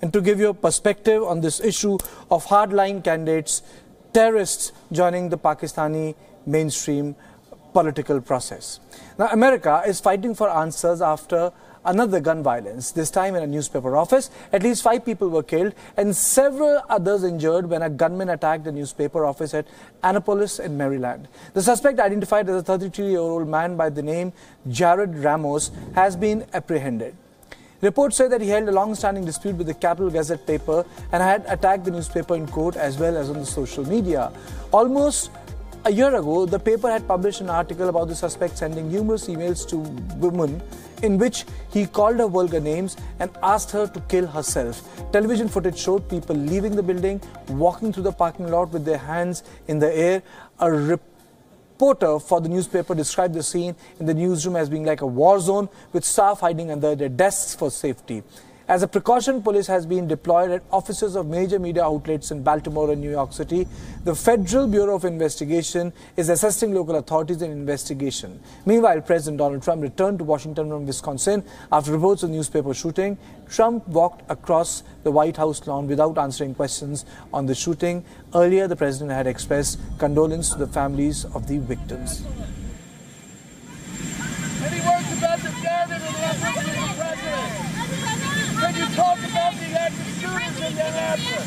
And to give you a perspective on this issue of hardline candidates, terrorists joining the Pakistani mainstream political process. Now, America is fighting for answers after another gun violence, this time in a newspaper office. At least 5 people were killed and several others injured when a gunman attacked a newspaper office at Annapolis in Maryland. The suspect, identified as a 32-year-old man by the name Jared Ramos, has been apprehended. Reports say that he held a long-standing dispute with the Capital Gazette paper and had attacked the newspaper in court as well as on the social media. Almost a year ago, the paper had published an article about the suspect sending numerous emails to women in which he called her vulgar names and asked her to kill herself. Television footage showed people leaving the building, walking through the parking lot with their hands in the air. A reporter for the newspaper described the scene in the newsroom as being like a war zone with staff hiding under their desks for safety. As a precaution, police has been deployed at offices of major media outlets in Baltimore and New York City. The Federal Bureau of Investigation is assisting local authorities in investigation. Meanwhile, President Donald Trump returned to Washington from Wisconsin after reports of newspaper shooting. Trump walked across the White House lawn without answering questions on the shooting. Earlier, the president had expressed condolence to the families of the victims. Any words about the gathering of the president? Can you talk about the active shooters in Annapolis?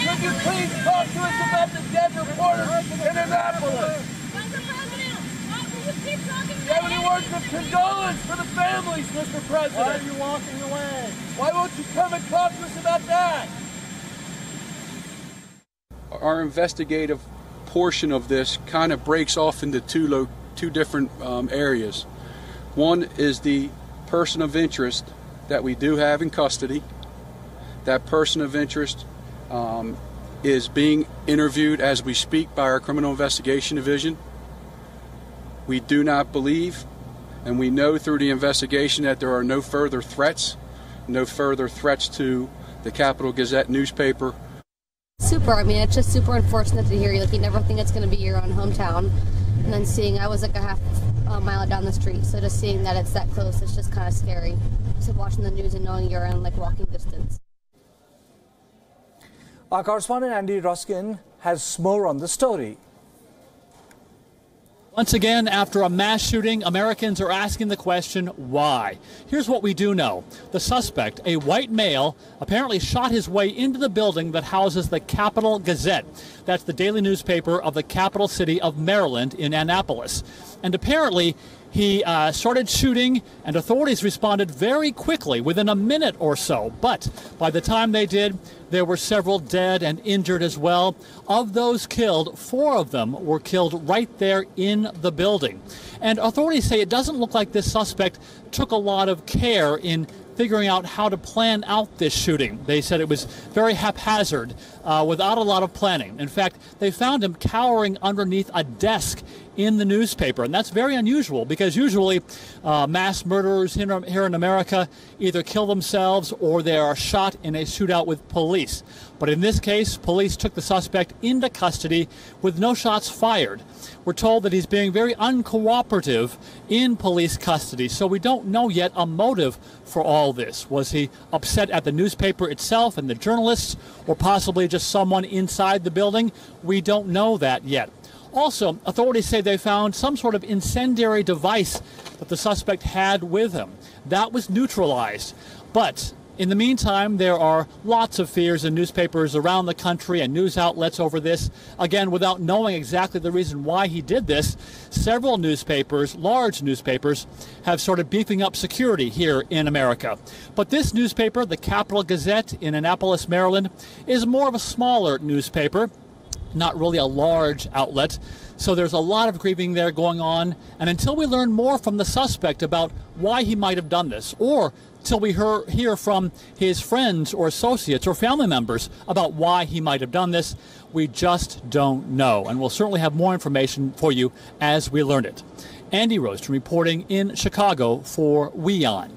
Could you please talk to us about the dead reporters in Annapolis? Mr. President, why do you keep talking Do you have any words of condolence for the families, Mr. President? Why are you walking away? Why won't you come and talk to us about that? Our investigative portion of this kind of breaks off into two different areas. One is the person of interest that we do have in custody. That person of interest is being interviewed as we speak by our Criminal Investigation Division. We do not believe, and we know through the investigation, that there are no further threats to the Capital Gazette newspaper. Super. I mean, it's just super unfortunate to hear. Like, you never think it's going to be your own hometown, and then seeing, I was like a half mile down the street, so just seeing that it's that close, it's just kind of scary. Just watching the news and knowing you're in like walking distance. Our correspondent Andy Roskin has more on the story. Once again, after a mass shooting, Americans are asking the question, why? Here's what we do know. The suspect, a white male, apparently shot his way into the building that houses the Capital Gazette. That's the daily newspaper of the capital city of Maryland in Annapolis. And apparently, he started shooting, and authorities responded very quickly, within a minute or so. But by the time they did, there were several dead and injured as well. Of those killed, 4 of them were killed right there in the building. And authorities say it doesn't look like this suspect took a lot of care in figuring out how to plan out this shooting. They said it was very haphazard, without a lot of planning. In fact, they found him cowering underneath a desk in the newspaper, and that's very unusual because usually mass murderers here in America either kill themselves or they are shot in a shootout with police. But in this case, police took the suspect into custody with no shots fired. We're told that he's being very uncooperative in police custody, so we don't know yet a motive for all this. Was he upset at the newspaper itself and the journalists, or possibly just someone inside the building? We don't know that yet. Also, authorities say they found some sort of incendiary device that the suspect had with him. That was neutralized. But in the meantime, there are lots of fears in newspapers around the country and news outlets over this. Again, without knowing exactly the reason why he did this, several newspapers, large newspapers, have started beefing up security here in America. But this newspaper, the Capital Gazette in Annapolis, Maryland, is more of a smaller newspaper, not really a large outlet. So there's a lot of grieving there going on. And until we learn more from the suspect about why he might have done this, or till we hear from his friends or associates or family members about why he might have done this, we just don't know. And we'll certainly have more information for you as we learn it. Andy Roast reporting in Chicago for WION.